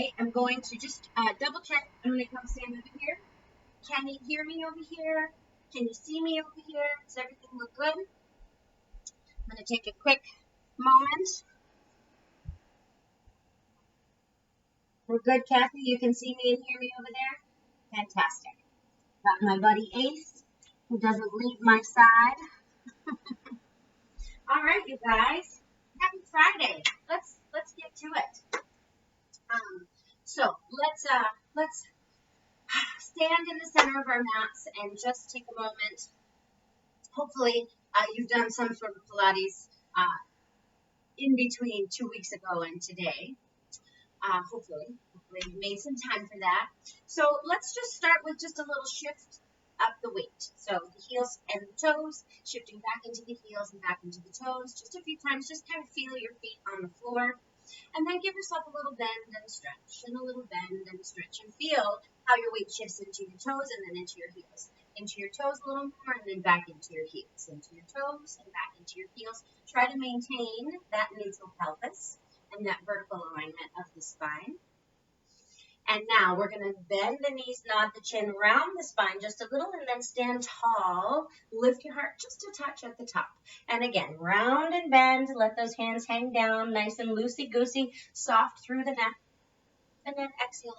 Okay, I'm going to just double check. I'm going to come stand over here. Can you hear me over here? Can you see me over here? Does everything look good? I'm going to take a quick moment. We're good, Kathy? You can see me and hear me over there? Fantastic. Got my buddy Ace, who doesn't leave my side. All right, you guys. Happy Friday. Let's get to it. So let's stand in the center of our mats and just take a moment. Hopefully, you've done some sort of Pilates in between 2 weeks ago and today. Hopefully you made some time for that. So let's just start with just a little shift up the weight. So the heels and the toes, shifting back into the heels and back into the toes. Just a few times, just kind of feel your feet on the floor. And then give yourself a little bend and stretch, and a little bend and stretch, and feel how your weight shifts into your toes and then into your heels. Into your toes a little more, and then back into your heels. Into your toes and back into your heels. Try to maintain that neutral pelvis and that vertical alignment of the spine. And now we're going to bend the knees, nod the chin, round the spine just a little, and then stand tall. Lift your heart just a touch at the top. And again, round and bend. Let those hands hang down, nice and loosey-goosey, soft through the neck. And then exhale.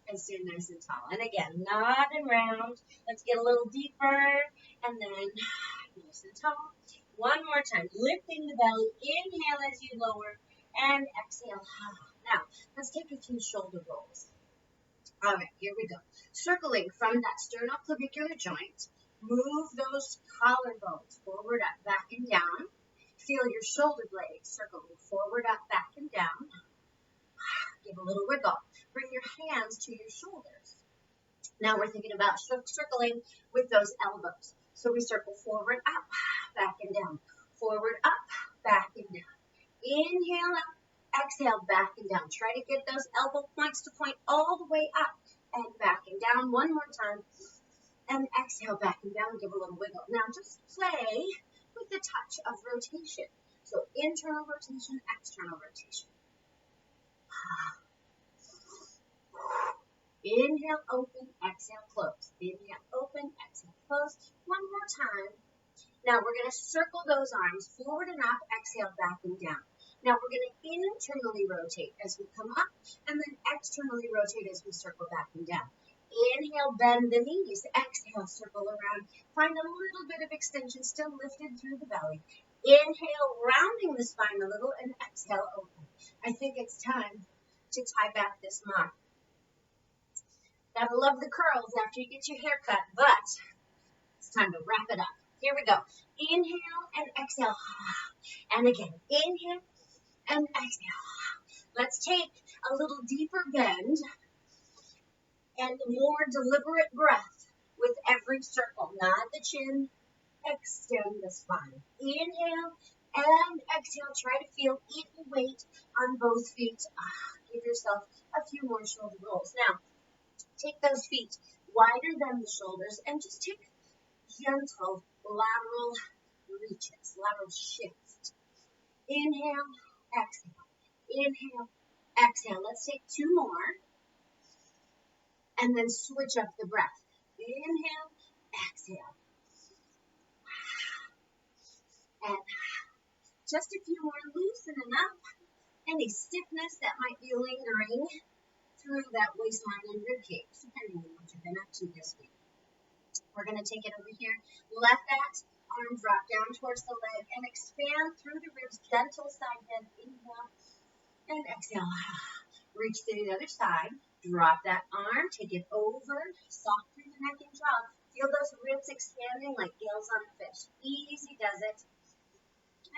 And stand nice and tall. And again, nod and round. Let's get a little deeper. And then nice and tall. One more time. Lifting the belly. Inhale as you lower. And exhale. Now, let's take a few shoulder rolls. All right, here we go. Circling from that sternoclavicular joint. Move those collarbones forward, up, back, and down. Feel your shoulder blades circling forward, up, back, and down. Give a little wiggle. Bring your hands to your shoulders. Now we're thinking about circling with those elbows. So we circle forward, up, back, and down. Forward, up, back, and down. Inhale up, exhale, back and down. Try to get those elbow points to point all the way up and back and down. One more time. And exhale, back and down. Give a little wiggle. Now just play with the touch of rotation. So internal rotation, external rotation. Inhale, open, exhale, close. Inhale, open, exhale, close. One more time. Now we're going to circle those arms forward and up, exhale, back and down. Now we're going to internally rotate as we come up and then externally rotate as we circle back and down. Inhale, bend the knees. Exhale, circle around. Find a little bit of extension still lifted through the belly. Inhale, rounding the spine a little, and exhale, open. I think it's time to tie back this knot. Gotta love the curls after you get your hair cut, but it's time to wrap it up. Here we go. Inhale and exhale. And again, inhale and exhale. Let's take a little deeper bend and more deliberate breath with every circle. Nod the chin, extend the spine. Inhale and exhale. Try to feel equal weight on both feet. Give yourself a few more shoulder rolls. Now, take those feet wider than the shoulders and just take gentle lateral reaches, lateral shift. Inhale, exhale. Inhale, exhale. Let's take two more. And then switch up the breath. Inhale, exhale. And just a few more, loosening up any stiffness that might be lingering through that waistline and ribcage, depending on what you've been up to this week. We're going to take it over here. Let that arm drop down towards the leg and expand through the ribs. Gentle side bend. Inhale and exhale. Reach to the other side. Drop that arm. Take it over. Soft through the neck and jaw. Feel those ribs expanding like gills on a fish. Easy does it.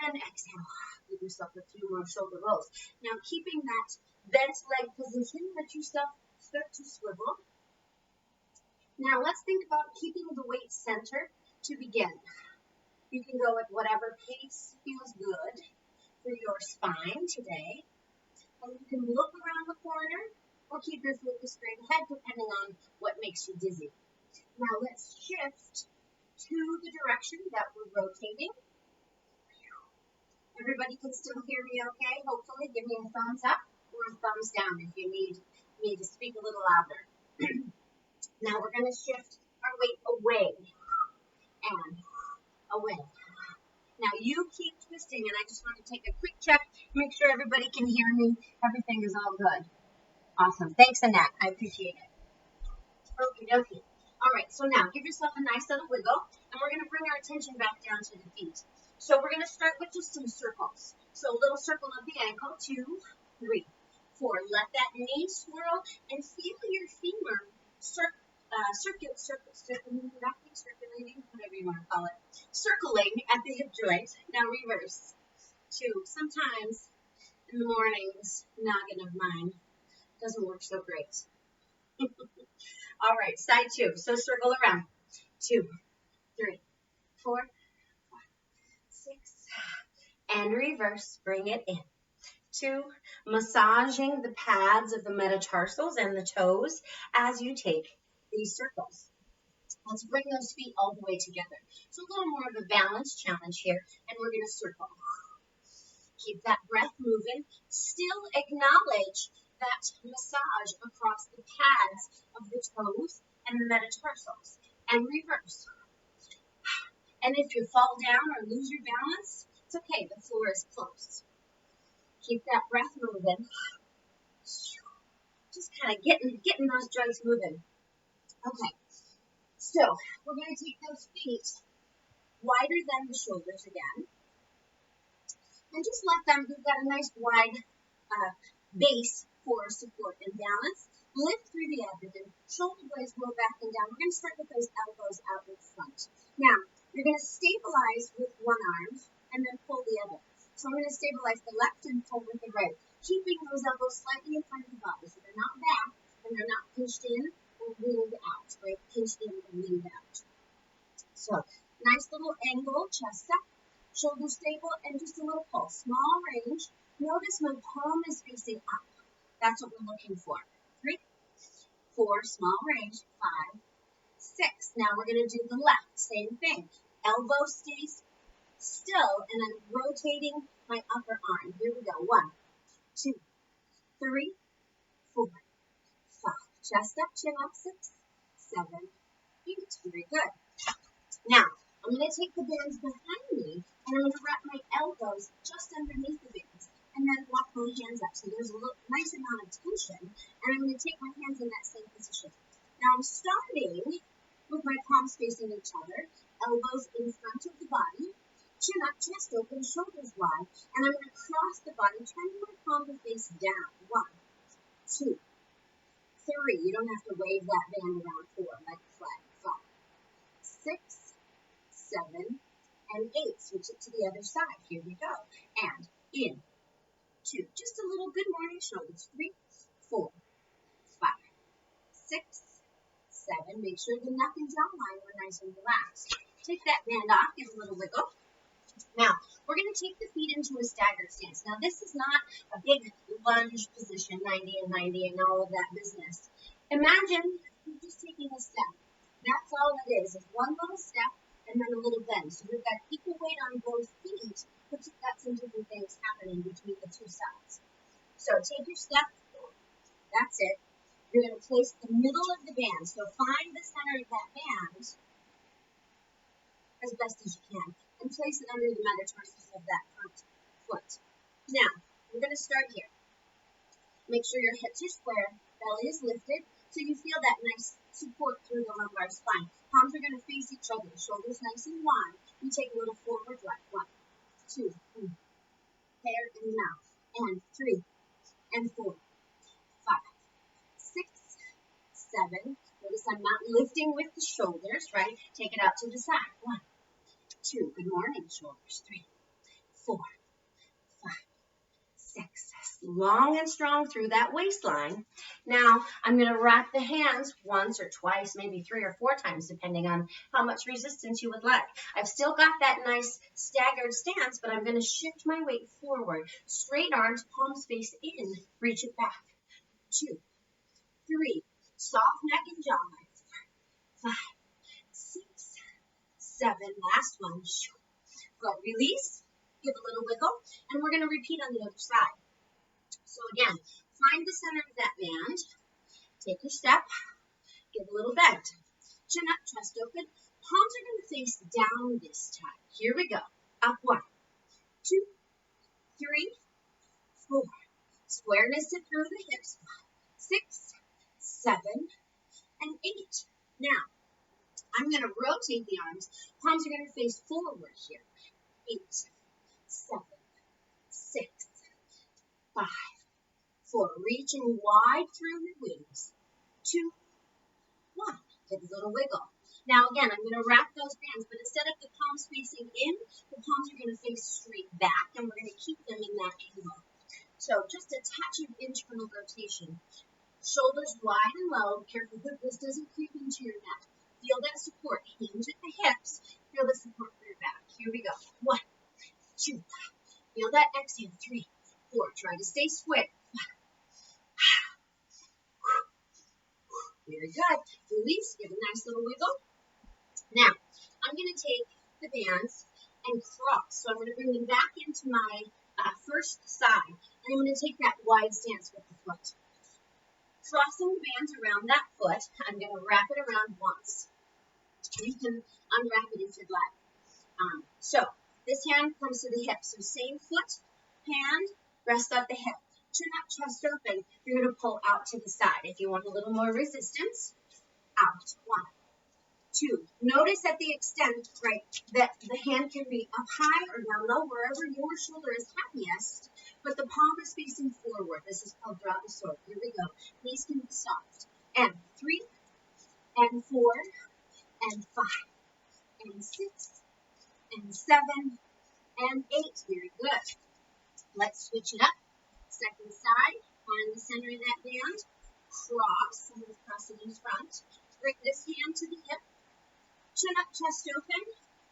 And exhale. Give yourself a few more shoulder rolls. Now, keeping that bent leg position, let yourself start to swivel. Now, let's think about keeping the weight center to begin. You can go at whatever pace feels good for your spine today. And you can look around the corner or keep your focus straight ahead, depending on what makes you dizzy. Now, let's shift to the direction that we're rotating. Everybody can still hear me okay? Hopefully, give me a thumbs up. or a thumbs down if you need me to speak a little louder. Now we're going to shift our weight away and away. Now you keep twisting, and I just want to take a quick check, make sure everybody can hear me. Everything is all good. Awesome. Thanks, Annette. I appreciate it. Okie dokie. All right, so now give yourself a nice little wiggle, and we're going to bring our attention back down to the feet. So we're going to start with just some circles. So a little circle of the ankle, 2, 3, 4. Let that knee swirl and feel your femur circulating, whatever you want to call it, circling at the hip joint. Now reverse. 2. Sometimes in the mornings, noggin of mine doesn't work so great. All right, side 2. So circle around. 2, 3, 4, 5, 6, and reverse. Bring it in. 2, massaging the pads of the metatarsals and the toes as you take these circles. Let's bring those feet all the way together. So a little more of a balance challenge here, and we're going to circle. Keep that breath moving. Still acknowledge that massage across the pads of the toes and the metatarsals, and reverse. And if you fall down or lose your balance, it's okay. The floor is close. Keep that breath moving. Just kind of getting those joints moving. Okay. So we're going to take those feet wider than the shoulders again. And just let them, we've got a nice wide base for support and balance. Lift through the abdomen. Shoulder blades roll back and down. We're going to start with those elbows out in front. Now, you're going to stabilize with one arm and then pull the other. So I'm going to stabilize the left and pull with the right, keeping those elbows slightly in front of the body. So they're not back and they're not pinched in or leaned out, right? Pinched in or leaned out. So, nice little angle, chest up, shoulder stable, and just a little pull. Small range. Notice my palm is facing up. That's what we're looking for. 3, 4, small range, 5, 6. Now we're going to do the left. Same thing. Elbow stays still, and I'm rotating my upper arm. Here we go. 1, 2, 3, 4, 5. Chest up, chin up, 6, 7, 8. Very good. Now, I'm going to take the bands behind me, and I'm going to wrap my elbows just underneath the bands, and then walk my hands up. So there's a nice amount of tension, and I'm going to take my hands in that same position. Now I'm starting with my palms facing each other, elbows in front of the body, chin up, chest open, shoulders wide, and I'm going to cross the body, turning my palm to face down. 1, 2, 3. You don't have to wave that band around. 4, like a flag. 5, 6, 7, and 8. Switch it to the other side. Here we go. And in, 2. Just a little good morning shoulders. 3, 4, 5, 6, 7. Make sure the neck and jawline are nice and relaxed. Take that band off. Give a little wiggle. Now, we're going to take the feet into a staggered stance. Now, this is not a big lunge position, 90 and 90 and all of that business. Imagine you're just taking a step. That's all it is one little step and then a little bend. So we've got equal weight on both feet, but you've got some different things happening between the two sides. So take your step. That's it. You're going to place the middle of the band. So find the center of that band as best as you can and place it under the metatarsals of that front foot. Now, we're going to start here. Make sure your hips are square, belly is lifted, so you feel that nice support through the lumbar spine. Palms are going to face each other, shoulders nice and wide. You take a little forward drive. 1, 2, 3. Hair and mouth. And 3, and 4, 5, 6, 7. Notice I'm not lifting with the shoulders, right? Take it out to the side. 1, 2. Good morning, shoulders. 3, 4, 5, 6. Long and strong through that waistline. Now, I'm going to wrap the hands once or twice, maybe 3 or 4 times, depending on how much resistance you would like. I've still got that nice staggered stance, but I'm going to shift my weight forward. Straight arms, palms face in. Reach it back. 2, 3. Soft neck and jawline. 5, 6, 7. Last one. Good. Release. Give a little wiggle. And we're going to repeat on the other side. So again, find the center of that band. Take your step. Give a little bend. Chin up, chest open. Palms are going to face down this time. Here we go. Up 1, 2, 3, 4. Squareness it through the hips. 6, 7, and 8. Now, I'm going to rotate the arms. Palms are going to face forward here. 8, 7, 6, 5, 4. Reaching wide through your wings. 2, 1. Give a little wiggle. Now again, I'm going to wrap those bands, but instead of the palms facing in, the palms are going to face straight back, and we're going to keep them in that angle. So just a touch of internal rotation. Shoulders wide and low. Careful that this doesn't creep into your neck. Feel that support. Hinge at the hips. Feel the support for your back. Here we go. 1, 2. Feel that exhale. 3, 4. Try to stay square. Very good. Release. Give a nice little wiggle. Now, I'm going to take the bands and cross. So I'm going to bring them back into my first side. And I'm going to take that wide stance with the foot. Crossing the bands around that foot, I'm going to wrap it around once. You can unwrap it if you'd like. So this hand comes to the hip. So same foot, hand, rest at the hip. Chin up, chest open. You're going to pull out to the side. If you want a little more resistance, out. 1, 2. Notice at the extent, right, that the hand can be up high or down low, wherever your shoulder is happiest, but the palm is facing forward. This is called drop the sword. Here we go. Knees can be soft. And 3, and 4, and 5, and 6, and 7, and 8. Very good. Let's switch it up. Second side, find the center of that band. Cross, and cross it in front. Bring this hand to the hip. Chin up, chest open.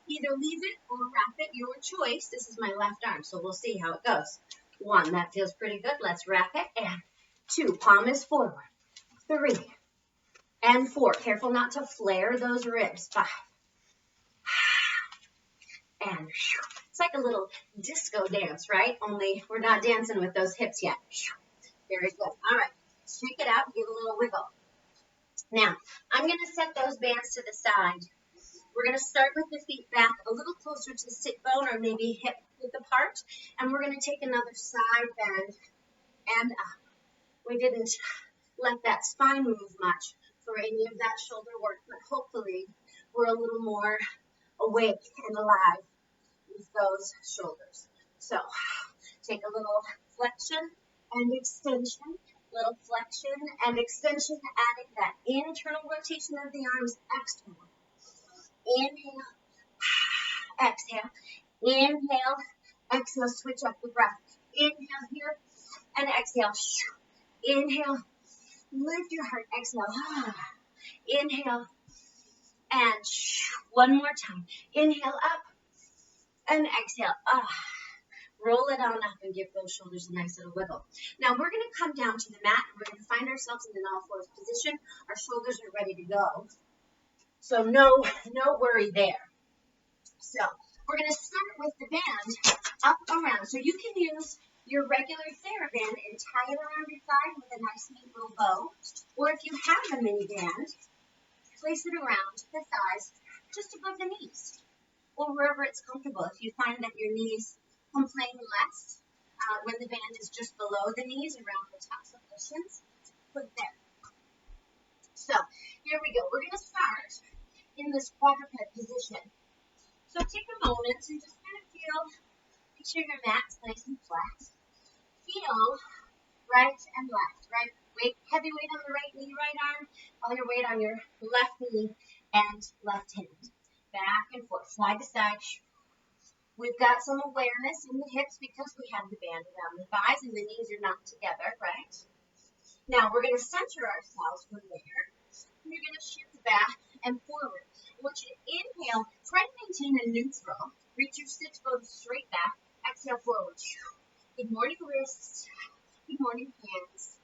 Either leave it or wrap it, your choice. This is my left arm, so we'll see how it goes. 1, that feels pretty good. Let's wrap it. And 2, palm is forward. 3, and 4. Careful not to flare those ribs. 5, and it's like a little disco dance, right? Only we're not dancing with those hips yet. Very good. All right, shake it out, give a little wiggle. Now, I'm going to set those bands to the side. We're going to start with the feet back a little closer to sit bone or maybe hip width apart. And we're going to take another side bend and up. We didn't let that spine move much for any of that shoulder work, but hopefully we're a little more awake and alive with those shoulders. So take a little flexion and extension, little flexion and extension, adding that internal rotation of the arms. Exhale. Inhale, exhale, inhale, exhale, switch up the breath. Inhale here and exhale. Inhale, lift your heart, exhale. Inhale, and one more time. Inhale up and exhale. Roll it on up and give those shoulders a nice little wiggle. Now we're going to come down to the mat. We're going to find ourselves in an all-fours position. Our shoulders are ready to go. So no worry there. So we're going to start with the band up around. So you can use your regular TheraBand and tie it around your thigh with a nice neat little bow. Or if you have a mini band, place it around the thighs just above the knees or wherever it's comfortable. If you find that your knees complain less when the band is just below the knees around the tops of the shins, put it there. So here we go. We're going to start in this quadruped position. So take a moment and just kind of feel, make sure your mat's nice and flat. Feel right and left, right? Heavy weight on the right knee, right arm, all your weight on your left knee and left hand. Back and forth, side to side. We've got some awareness in the hips because we have the band around the thighs and the knees are not together, right? Now we're going to center ourselves from there. You're going to shift back and forward. I want you to inhale, try to maintain a neutral. Reach your sits bones straight back. Exhale forward. Good morning, wrists. Good morning, hands.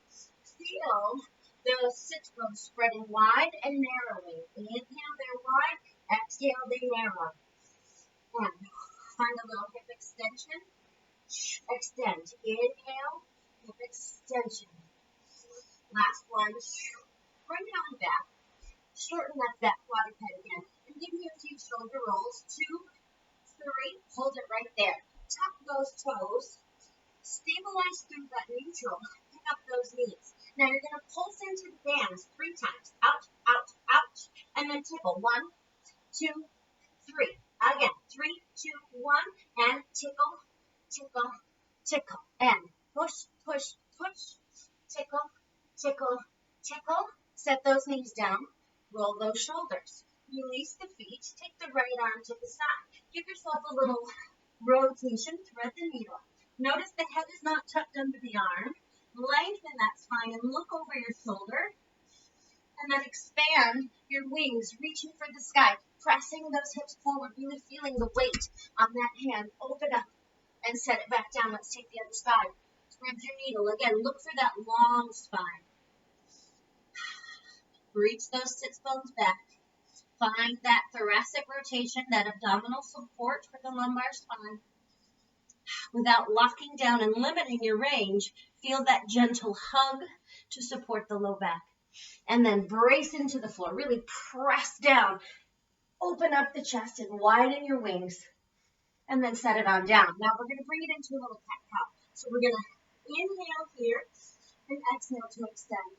Feel those sits bones spreading wide and narrowing. Inhale, they're wide. Exhale, they narrow. And find a little hip extension. Extend. Inhale, hip extension. Last one. Bring it on back. Shorten up that quadruped again. And give me a few shoulder rolls. 2, 3. Hold it right there. Tuck those toes. Stabilize through that neutral. Pick up those knees. Now you're going to pulse into the bands 3 times. Out, out, out. And then tickle. 1, 2, 3. Again. 3, 2, 1. And tickle, tickle, tickle. And push, push, push. Tickle, tickle, tickle. Set those knees down. Roll those shoulders. Release the feet. Take the right arm to the side. Give yourself a little rotation. Thread the needle. Notice the head is not tucked under the arm. Lengthen that spine and look over your shoulder. And then expand your wings, reaching for the sky. Pressing those hips forward. Really feeling the weight on that hand. Open up and set it back down. Let's take the other side. Thread your needle. Again, look for that long spine. Reach those sits bones back. Find that thoracic rotation, that abdominal support for the lumbar spine. Without locking down and limiting your range, feel that gentle hug to support the low back. And then brace into the floor. Really press down. Open up the chest and widen your wings. And then set it on down. Now we're going to bring it into a little cat-cow. So we're going to inhale here and exhale to extend.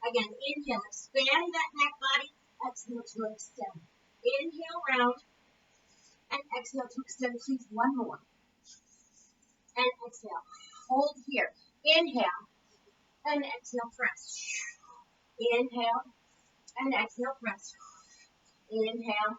Again, inhale, expand that neck body, exhale to extend. Inhale, round, and exhale to extend. Please, one more. And exhale. Hold here. Inhale, and exhale, press. Inhale, and exhale, press. Inhale,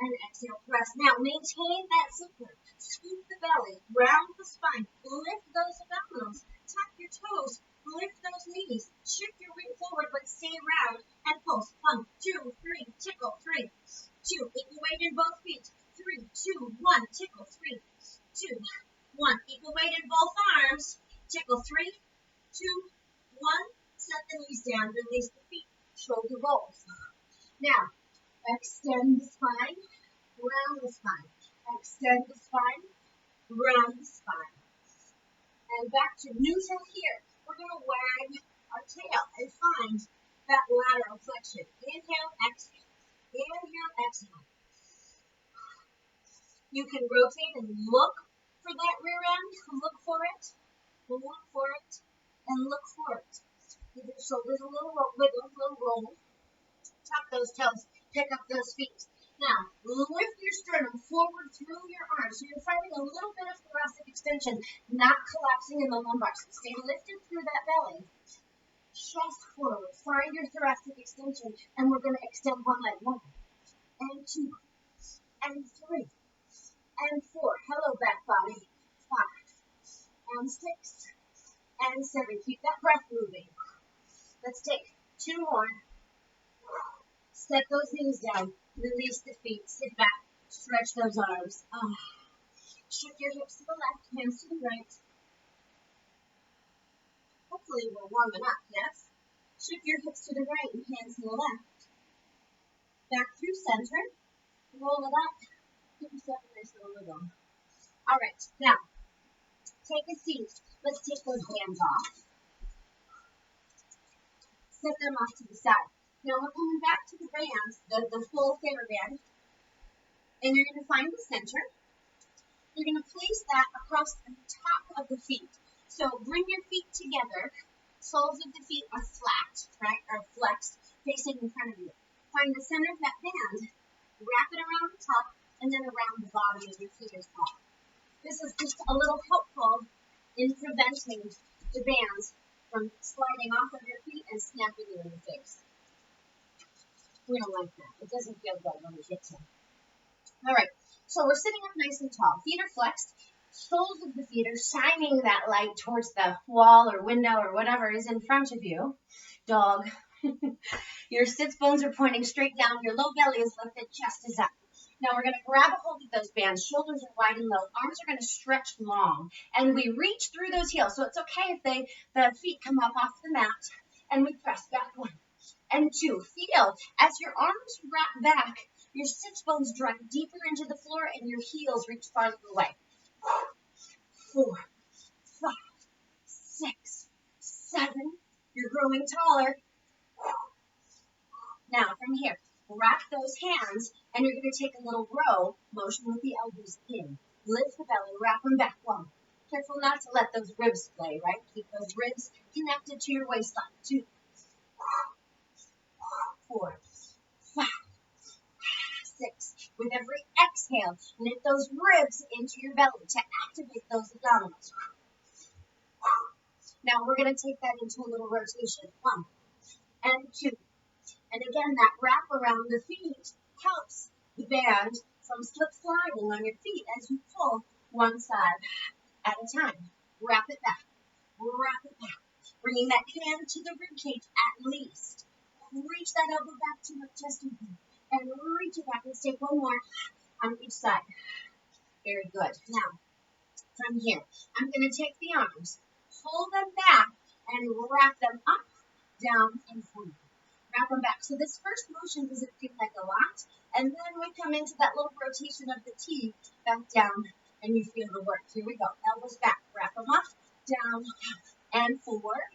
and exhale, press. Now, maintain that support. Scoop the belly, round the spine, lift those abdominals, tuck your toes, lift those knees, shift your weight forward, but stay round and pulse. 1, 2, 3, tickle, 3, 2, equal weight in both feet, 3, 2, 1, tickle, 3, 2, 1, equal weight in both arms, tickle, 3, 2, 1, set the knees down, release the feet, shoulder rolls. Now, extend the spine, round the spine. Extend the spine, round the spine. And back to neutral here. We're going to wag our tail and find that lateral flexion. Inhale, exhale. Inhale, exhale. You can rotate and look for that rear end. Look for it. Look for it. And look for it. Give your shoulders a little wiggle, a little roll. Tuck those toes. Pick up those feet. Now, lift your sternum forward through your arms. So you're finding a little bit of thoracic extension, not collapsing in the lumbar. So stay lifted through that belly. Chest forward. Find your thoracic extension. And we're going to extend one leg. 1, and 2, and 3, and 4. Hello, back body. 5, and 6, and 7. Keep that breath moving. Let's take 2 more. Set those knees down. Release the feet. Sit back. Stretch those arms. Shift your hips to the left, hands to the right. Hopefully we're warming up, yes? Shift your hips to the right and hands to the left. Back through center. Roll it up. Give yourself a nice little wiggle. All right. Now, take a seat. Let's take those hands off. Set them off to the side. Now we're coming back to the bands, the full TheraBand, and you're going to find the center. You're going to place that across the top of the feet. So bring your feet together. Soles of the feet are flat, right, or flexed, facing in front of you. Find the center of that band, wrap it around the top, and then around the bottom of your feet as well. This is just a little helpful in preventing the bands from sliding off of your feet and snapping you in the face. We don't like that. It doesn't feel good when we get to. All right. So we're sitting up nice and tall. Feet are flexed. Soles of the feet are shining that light towards the wall or window or whatever is in front of you. Dog. Your sits bones are pointing straight down. Your low belly is lifted. Chest is up. Now we're going to grab a hold of those bands. Shoulders are wide and low. Arms are going to stretch long. And we reach through those heels. So it's okay if the feet come up off the mat. And we press back 1. And 2, feel as your arms wrap back, your sits bones drive deeper into the floor and your heels reach farther away. 4, 5, 6, 7, You're growing taller. Now, from here, wrap those hands, and you're going to take a little row motion with the elbows in. Lift the belly, wrap them back. 1. Careful not to let those ribs splay, right? Keep those ribs connected to your waistline. 2, 4, 5, 6. With every exhale, knit those ribs into your belly to activate those abdominals. Now we're going to take that into a little rotation. 1 and 2. And again, that wrap around the feet helps the band from slip sliding on your feet as you pull one side at a time. Wrap it back. Wrap it back. Bringing that hand to the rib cage at least. Reach that elbow back to your chest open. And reach it back. Let's take one more on each side. Very good. Now, from here, I'm going to take the arms, pull them back, and wrap them up, down, and forward. Wrap them back. So this first motion doesn't feel like a lot. And then we come into that little rotation of the T, back down, and you feel the work. Here we go. Elbows back. Wrap them up, down, and forward.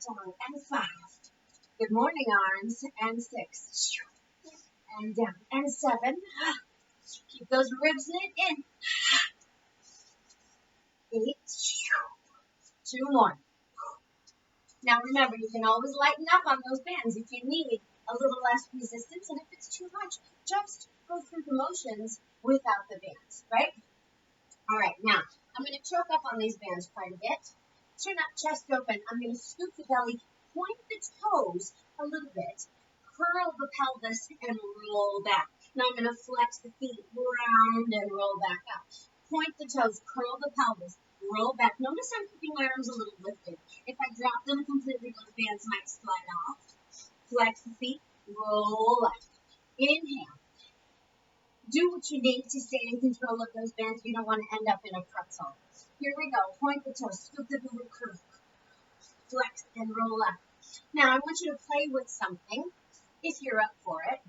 Down, and 5. Good morning, arms. And 6. And down. And 7. Keep those ribs knit in. 8. 2 more. Now remember, you can always lighten up on those bands if you need a little less resistance, and if it's too much, just go through the motions without the bands, right? All right, now, I'm going to choke up on these bands quite a bit. Chin up, chest open. I'm going to scoop the belly, point the toes a little bit, curl the pelvis, and roll back. Now I'm going to flex the feet, round and roll back up. Point the toes, curl the pelvis, roll back. Notice I'm keeping my arms a little lifted. If I drop them completely, those bands might slide off. Flex the feet, roll up. Inhale. Do what you need to stay in control of those bands. You don't want to end up in a pretzel. Here we go. Point the toes, scoop the belly, curve. Flex and roll up. Now I want you to play with something if you're up for it.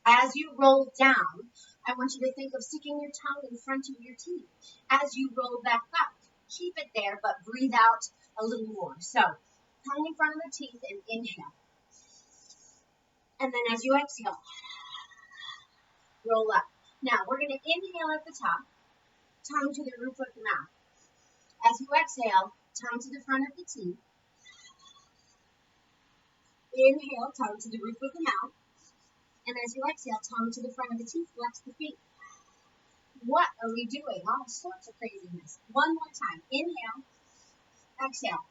As you roll down, I want you to think of sticking your tongue in front of your teeth. As you roll back up, keep it there, but breathe out a little more. So, tongue in front of the teeth and inhale. And then as you exhale, roll up. Now, we're going to inhale at the top, tongue to the roof of the mouth. As you exhale, tongue to the front of the teeth. Inhale, tongue to the roof of the mouth. And as you exhale, tongue to the front of the teeth, flex the feet. What are we doing? All sorts of craziness. One more time. Inhale, exhale.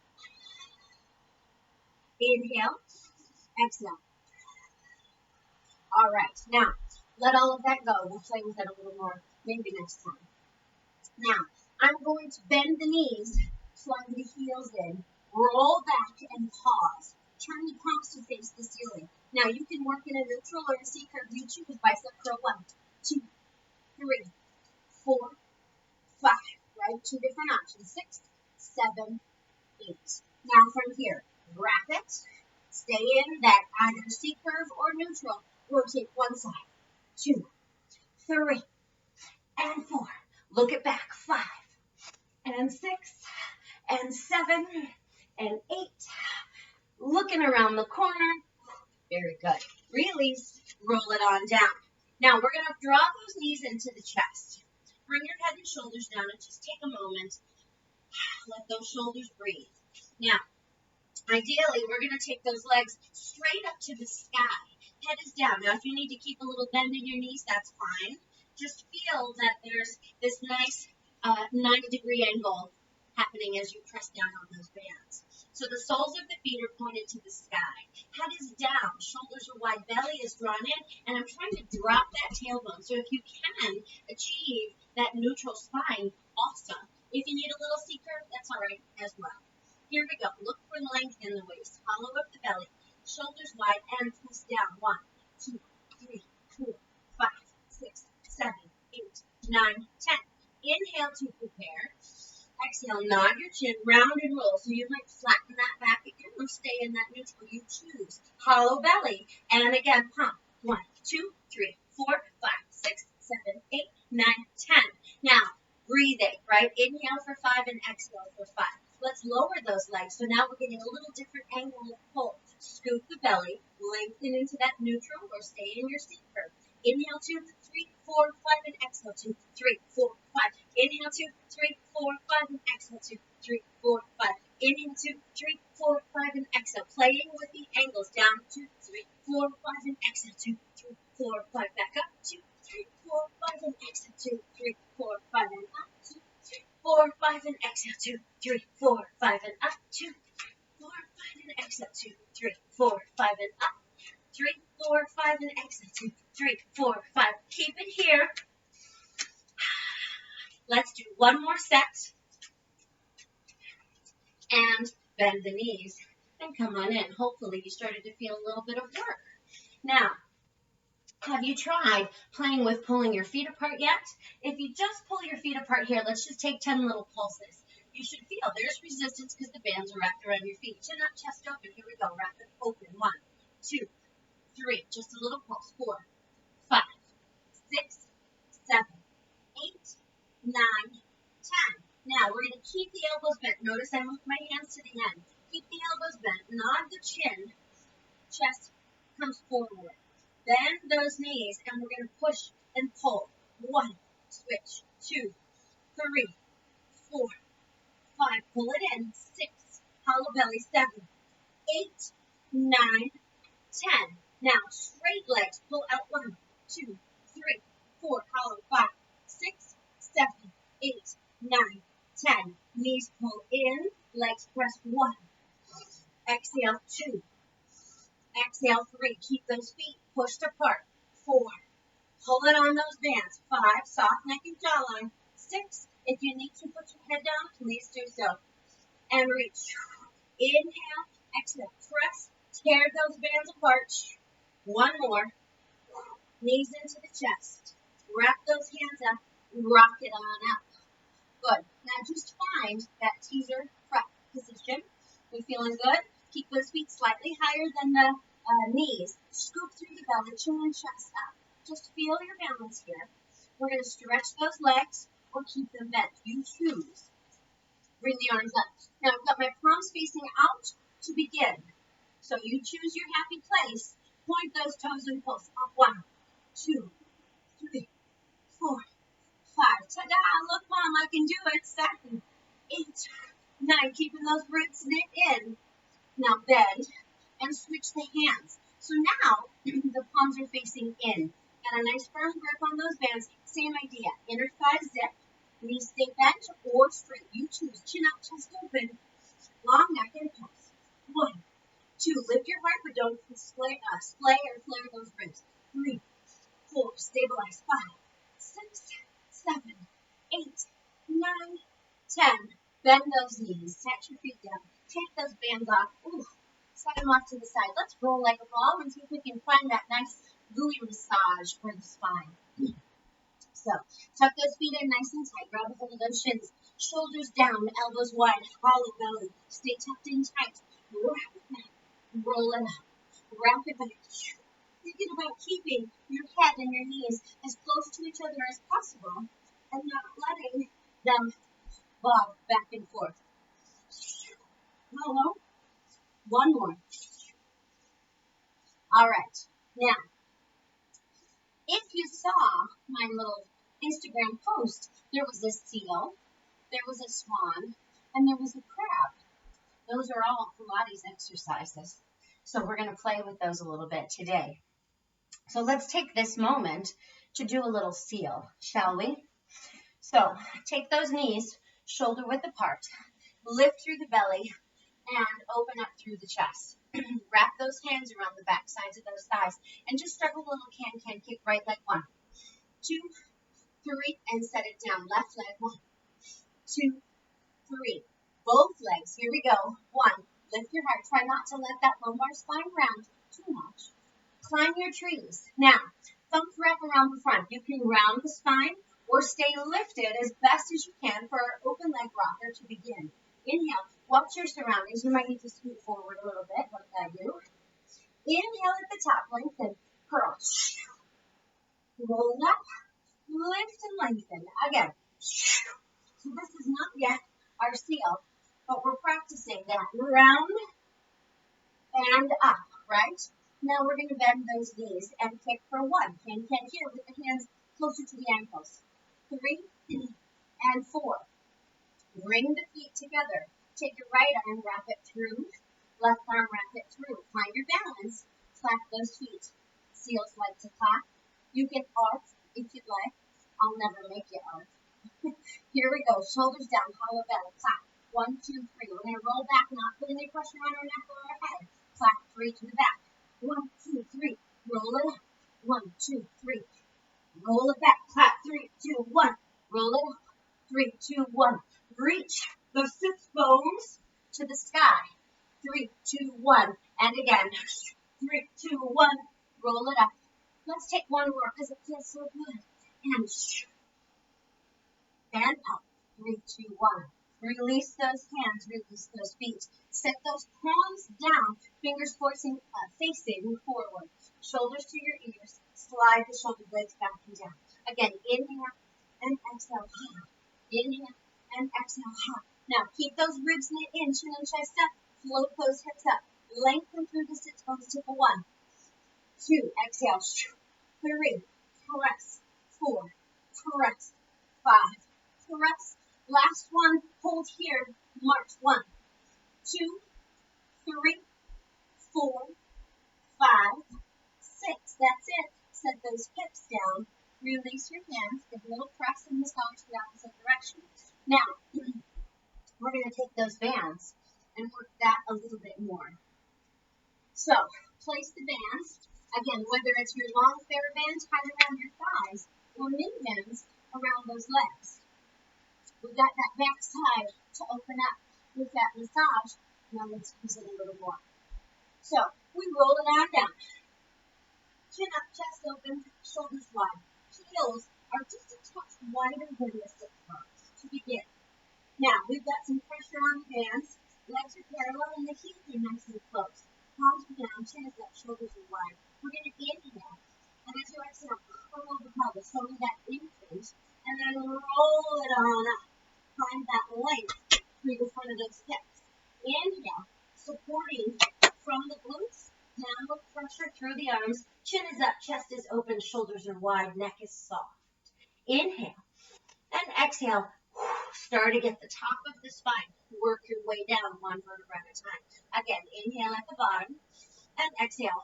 Inhale, exhale. All right. Now, let all of that go. We'll play with it a little more maybe next time. Now, I'm going to bend the knees, plug the heels in, roll back, and pause. Turn the palms to face the ceiling. Now, you can work in a neutral or a C curve. You choose bicep curl 1, 2, 3, 4, 5, right? 2 different options. 6, 7, 8. Now, from here, wrap it. Stay in that either C curve or neutral. Rotate one side. 2, 3, and 4. Look it back. 5, and 6, and 7, and 8. Looking around the corner. Very good. Release. Roll it on down. Now, we're going to draw those knees into the chest. Bring your head and shoulders down and just take a moment. Let those shoulders breathe. Now, ideally, we're going to take those legs straight up to the sky. Head is down. Now, if you need to keep a little bend in your knees, that's fine. Just feel that there's this nice 90-degree angle happening as you press down on those bands. So the soles of the feet are pointed to the sky. Head is down, shoulders are wide, belly is drawn in, and I'm trying to drop that tailbone. So if you can achieve that neutral spine, awesome. If you need a little C curve, that's all right as well. Here we go. Look for length in the waist. Hollow up the belly. Shoulders wide and twist down. 1, 2, 3, 4, 5, 6, 7, 8, 9, 10. Inhale to prepare. Exhale, nod your chin, round and roll. So you might flatten that back again or stay in that neutral. You choose. Hollow belly. And again, pump. 1, 2, 3, 4, 5, 6, 7, 8, 9, 10. Now, breathing, right? Inhale for 5 and exhale for 5. Let's lower those legs. So now we're getting a little different angle of pull. Scoop the belly, lengthen into that neutral or stay in your seat curve. Inhale 2, 3, 4, 5, and exhale 2, 3, 4, 5. Inhale 2, 3, 4, 5, and exhale 2, 3, 4, 5. Inhale 2, 3, 4, 5, and exhale. Playing with the angles. Down 2, 3, 4, 5, and exhale 2, 3, 4, 5. Back up 2, 3, 4, 5, and exhale 2, 3, 4, 5, and up 2, 3, 4, 5, and exhale 2, 3, 4, 5, and up 2, 4, 5, and exhale 2, 3, 4, 5, and up 3, 4, 5, and exhale 2, 3, 4, 5. Keep it here. Let's do one more set. And bend the knees and come on in. Hopefully you started to feel a little bit of work. Now, have you tried playing with pulling your feet apart yet? If you just pull your feet apart here, let's just take 10 little pulses. You should feel there's resistance because the bands are wrapped around your feet. Chin up, chest open. Here we go. Wrap it open. 1, 2, 3. Just a little pulse. 4, 5, 6, 7, 8, 9, 10. Now, we're going to keep the elbows bent. Notice I moved my hands to the end. Keep the elbows bent. Nod the chin. Chest comes forward. Bend those knees, and we're going to push and pull. 1, switch. 2, 3, 4, 5. Pull it in. 6, hollow belly. 7, 8, 9, 10. Now, straight legs. Pull out. 1, 2, 3, 4, hollow. 5, 6, 7, 8, 9, 10. Knees pull in, legs press. 1. Exhale 2. Exhale 3. Keep those feet pushed apart. 4. Pull it on those bands. 5. Soft neck and jawline. 6. If you need to put your head down, please do so. And reach. Inhale. Exhale. Press. Tear those bands apart. One more. Knees into the chest. Wrap those hands up. Rock it on up. Good. Now just find that teaser prep position. We feeling good? Keep those feet slightly higher than the knees. Scoop through the belly, chin and chest up. Just feel your balance here. We're going to stretch those legs or keep them bent. You choose. Bring the arms up. Now I've got my palms facing out to begin. So you choose your happy place. Point those toes and pulse up. 1, 2, 3, 4, 5. Ta-da! Look, Mom, I can do it. 7, 8, 9. Keeping those ribs knit in. Now bend and switch the hands. So now the palms are facing in. And a nice firm grip on those bands. Same idea. Inner thigh zip. Knees stay bent or straight. You choose. Chin up, chest open. Long neck and pulse. 1, 2. Lift your heart, but don't splay or flare those ribs. 3, 4. Stabilize. 5, 6, 7, 8, 9, 10. Bend those knees. Set your feet down. Take those bands off. Ooh. Set them off to the side. Let's roll like a ball and see if we can find that nice gooey massage for the spine. So, tuck those feet in nice and tight. Grab a hold of those shins. Shoulders down, elbows wide, hollow belly. Stay tucked in tight. Wrap it back. Roll it up. Wrap it back. Thinking about keeping your head and your knees as close to each other as possible and not letting them bob back and forth. Hello. One more. All right. Now, if you saw my little Instagram post, there was a seal, there was a swan, and there was a crab. Those are all Pilates exercises. So we're going to play with those a little bit today. So let's take this moment to do a little seal, shall we? So take those knees, shoulder width apart, lift through the belly, and open up through the chest. Wrap those hands around the back sides of those thighs, and just start a little can-can kick. Right leg. 1, 2, 3, and set it down. Left leg. 1, 2, 3. Both legs. Here we go. 1. Lift your heart. Try not to let that lumbar spine round too much. Climb your trees. Now, thumb wrap around the front. You can round the spine or stay lifted as best as you can for our open leg rocker to begin. Inhale. Watch your surroundings. You might need to scoot forward a little bit, like I do. Inhale at the top. Lengthen. Curl. Roll it up. Lift and lengthen. Again. So this is not yet our seal, but we're practicing that round and up, right? Now we're going to bend those knees and kick for 1. Can here with the hands closer to the ankles. 3 and 4. Bring the feet together. Take your right arm, wrap it through. Left arm, wrap it through. Find your balance. Clap those feet. Seals like to clap. You can arc if you'd like. I'll never make you arc. Here we go. Shoulders down, hollow belly. Clap. 1, 2, 3. We're going to roll back, not put any pressure on our neck or our head. Clap 3 to the back. 1, 2, 3. Roll it up. 1, 2, 3. Roll it back. Clap 3, 2, 1. Roll it up. 3, 2, 1. Reach those sits bones to the sky. 3, 2, 1. And again. 3, 2, 1. Roll it up. Let's take one more because it feels so good. And up. 3, 2, 1. Release those hands, release those feet. Set those palms down, fingers facing forward. Shoulders to your ears. Slide the shoulder blades back and down. Again, inhale and exhale. Inhale and exhale. Now, keep those ribs knit in, chin and chest up. Float those hips up. Lengthen through the sits bones to the 1, 2, exhale. 3, press. 4, press. 5, press. Last one, hold here, march. 1, 2, 3, 4, 5, 6. That's it. Set those hips down. Release your hands. Give a little press and massage the opposite direction. Now, we're going to take those bands and work that a little bit more. So, place the bands. Again, whether it's your long fair band tied around your thighs or mini bands around those legs. We've got that back side to open up with that massage. Now let's use it a little more. So, we roll it on down. Chin up, chest open, shoulders wide. Heels are just a touch wider than the sit bones to begin. Now, we've got some pressure on the bands. Legs are parallel and the heels are nice and close. Palms are down, chin is up, shoulders are wide. We're going to inhale. And as you exhale, curl the pelvis, show me that increase. And then roll it on up. Find that length through the front of those hips. Inhale, supporting from the glutes, downward pressure through the arms. Chin is up, chest is open, shoulders are wide, neck is soft. Inhale and exhale. Starting at the top of the spine. Work your way down 1 vertebra at a time. Again, inhale at the bottom and exhale.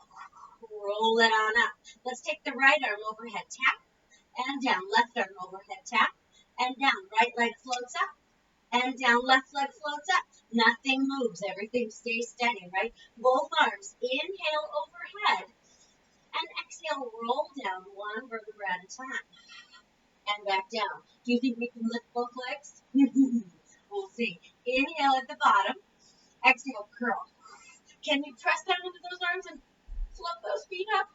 Roll it on up. Let's take the right arm overhead, tap and down. Left arm overhead, tap and down. Right leg floats up and down. Left leg floats up. Nothing moves. Everything stays steady, right? Both arms. Inhale overhead and exhale. Roll down 1 vertebra at a time. And back down. Do you think we can lift both legs? We'll see. Inhale at the bottom. Exhale, curl. Can you press down into those arms and float those feet up?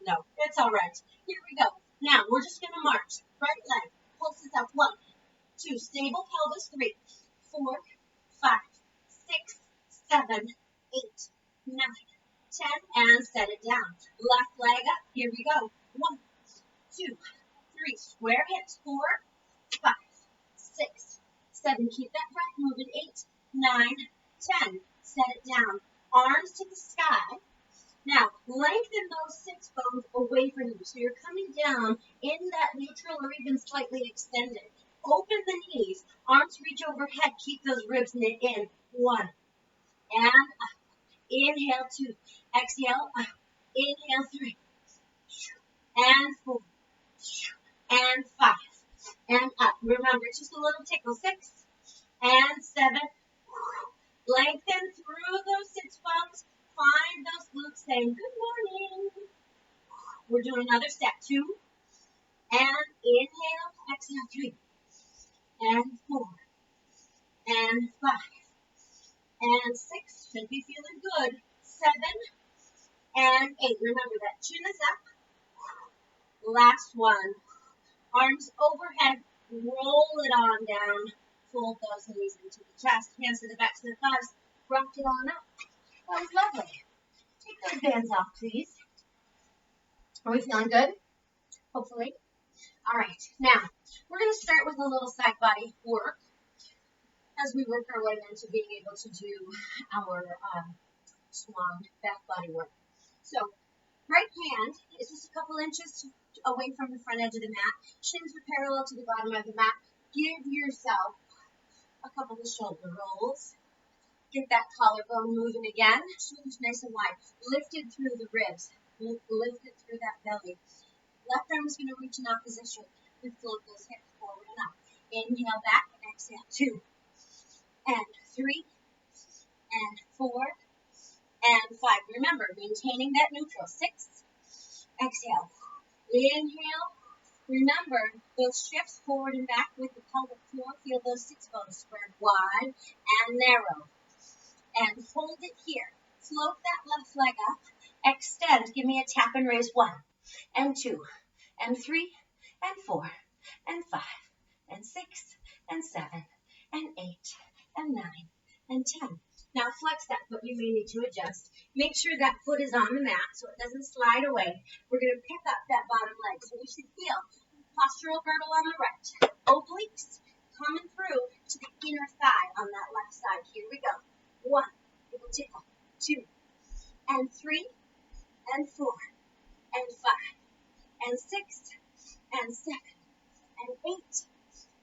No, it's all right. Here we go. Now, we're just going to march. Right leg. Pulses up. 1, 2. Stable pelvis. 3, 4, 5, 6, 7, 8, 9, 10. And set it down. Left leg up. Here we go. 1, 2, 3. Square hips. 4, 5, 6, 7. Keep that breath moving. 8, 9, 10. Set it down. Arms to the sky. Now, lengthen those sits bones away from you. So you're coming down in that neutral or even slightly extended. Open the knees. Arms reach overhead. Keep those ribs knit in. 1. And up. Inhale 2. Exhale up. Inhale 3. And 4. And 5. And up. Remember, it's just a little tickle. 6. And 7. Lengthen through those sits bones. Find those glutes saying good morning. We're doing another set. 2. And inhale. Exhale 3. And 4. And 5. And 6. Should be feeling good. 7. And 8. Remember that chin is up. Last one. Arms overhead. Roll it on down. Fold those knees into the chest. Hands to the backs of the thighs. Rock it on up. That was lovely. Take those bands off, please. Are we feeling good? Hopefully. All right. Now, we're going to start with a little side body work. as we work our way into being able to do our swan back body work. So right hand is just a couple inches away from the front edge of the mat. Shins are parallel to the bottom of the mat. Give yourself a couple of shoulder rolls. Get that collarbone moving again. Shoulders nice and wide. Lifted through the ribs. Lifted through that belly. Left arm is going to reach in opposition. We float those hips forward and up. Inhale back and exhale. 2 and 3 and 4 and 5. Remember, maintaining that neutral. 6. Exhale. Inhale. Remember those shifts forward and back with the pelvic floor. Feel those sits bones spread wide and narrow. And hold it here. Float that left leg up. Extend. Give me a tap and raise. 1 and 2 and 3 and 4 and 5 and 6 and 7 and 8 and 9 and 10. Now flex that foot. You may need to adjust. Make sure that foot is on the mat so it doesn't slide away. We're going to pick up that bottom leg. So we should feel postural girdle on the right. Obliques coming through to the inner thigh on that left side. Here we go. 1. It will tickle. 2 and 3 and 4 and 5 and 6 and 7 and 8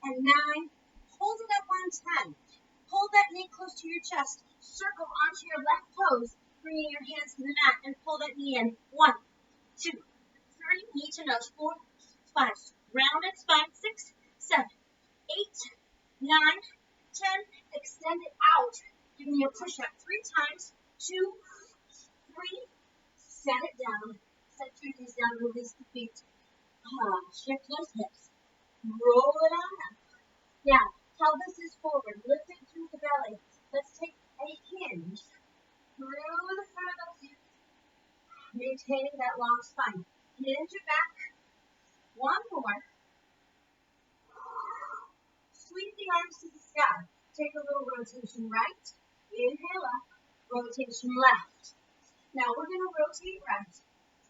and 9. Hold it up on 10. Pull that knee close to your chest. Circle onto your left toes, bringing your hands to the mat, and pull that knee in. 1, 2, 3, knee to nose. 4, 5, rounded spine. 6, 7, 8, 9, 10. Extend it out. Give me a push-up 3 times. 2, 3. Set it down. Set your knees down. Release the feet. Shift those hips. Roll it on up. Now, pelvis is forward. Lift it through the belly. Let's take a hinge through the front of those hips. Maintaining that long spine. Hinge it back. 1 more. Sweep the arms to the sky. Take a little rotation right. Inhale up. Rotation left. Now we're going to rotate right.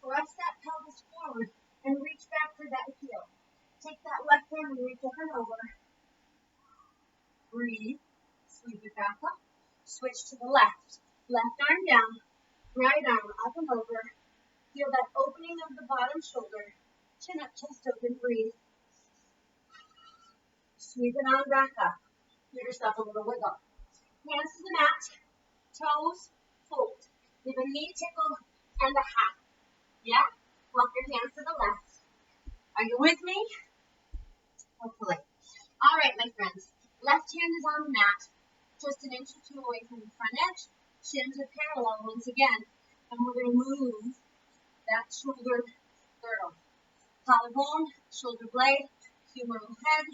Press that pelvis forward and reach back for that heel. Take that left arm and reach up and over. Breathe. Sweep it back up. Switch to the left. Left arm down. Right arm up and over. Feel that opening of the bottom shoulder. Chin up, chest open. Breathe. Sweep it on back up. Give yourself a little wiggle. Hands to the mat. Toes fold. Give a knee tickle and a half. Yeah? Walk your hands to the left. Are you with me? Hopefully. All right, my friends. Left hand is on the mat, just an inch or 2 away from the front edge. Shins are parallel once again. And we're going to move that shoulder girdle. Collarbone, shoulder blade, humeral head.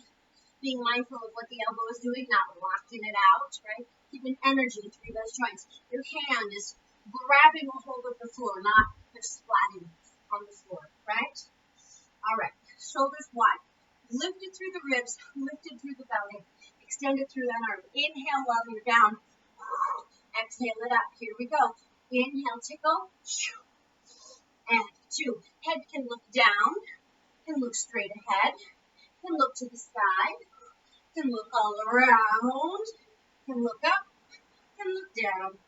Being mindful of what the elbow is doing, not locking it out, right? Keeping energy through those joints. Your hand is grabbing a hold of the floor, not just splatting on the floor, right? All right. Shoulders wide. Lifted through the ribs, lifted through the belly. Extend it through that arm. Inhale while you're down. Exhale it up. Here we go. Inhale, tickle. And 2. Head can look down, can look straight ahead, can look to the side, can look all around, can look up, can look down.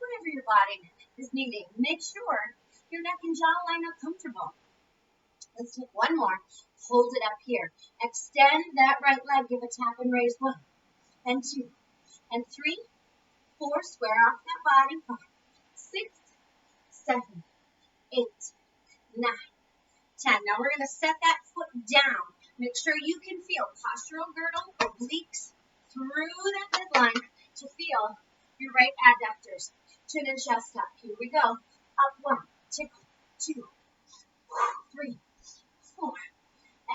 Whatever your body is needing. Make sure your neck and jaw line up comfortable. Let's take 1 more. Hold it up here. Extend that right leg. Give a tap and raise. 1 and 2 and 3, 4. Square off that body. 5, 6, 7, 8, 9, 10. Now we're going to set that foot down. Make sure you can feel postural girdle, obliques through that midline to feel your right adductors. Chin and chest up. Here we go. Up 1, tickle, 2, 3, 4,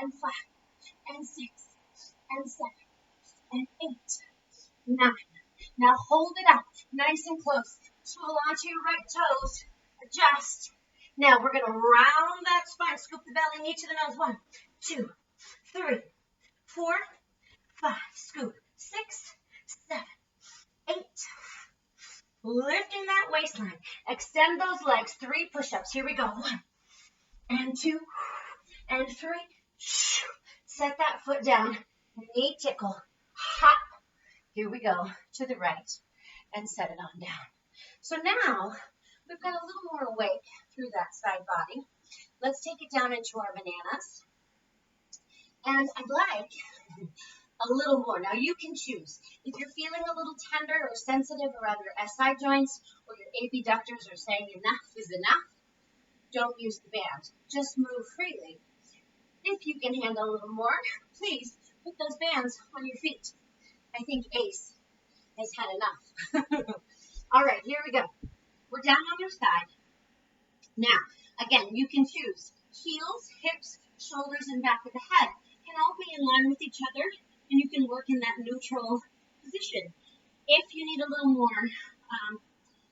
and 5, and 6, and 7, and 8, 9. Now hold it up, nice and close. Swivel onto your right toes. Adjust. Now we're going to round that spine. Scoop the belly, knee to the nose. 1, 2, 3, 4, 5. Scoop. 6, 7, 8. Lifting that waistline. Extend those legs. 3 push-ups. Here we go. 1 and 2 and 3. Set that foot down. Knee tickle. Hop. Here we go to the right and set it on down. So now we've got a little more weight through that side body. Let's take it down into our bananas. And I'd like a little more. Now you can choose. If you're feeling a little tender or sensitive around your SI joints or your abductors are saying enough is enough, don't use the band. Just move freely. If you can handle a little more, please put those bands on your feet. I think Ace has had enough. All right, here we go. We're down on your side. Now, again, you can choose heels, hips, shoulders, and back of the head can all be in line with each other, and you can work in that neutral position. If you need a little more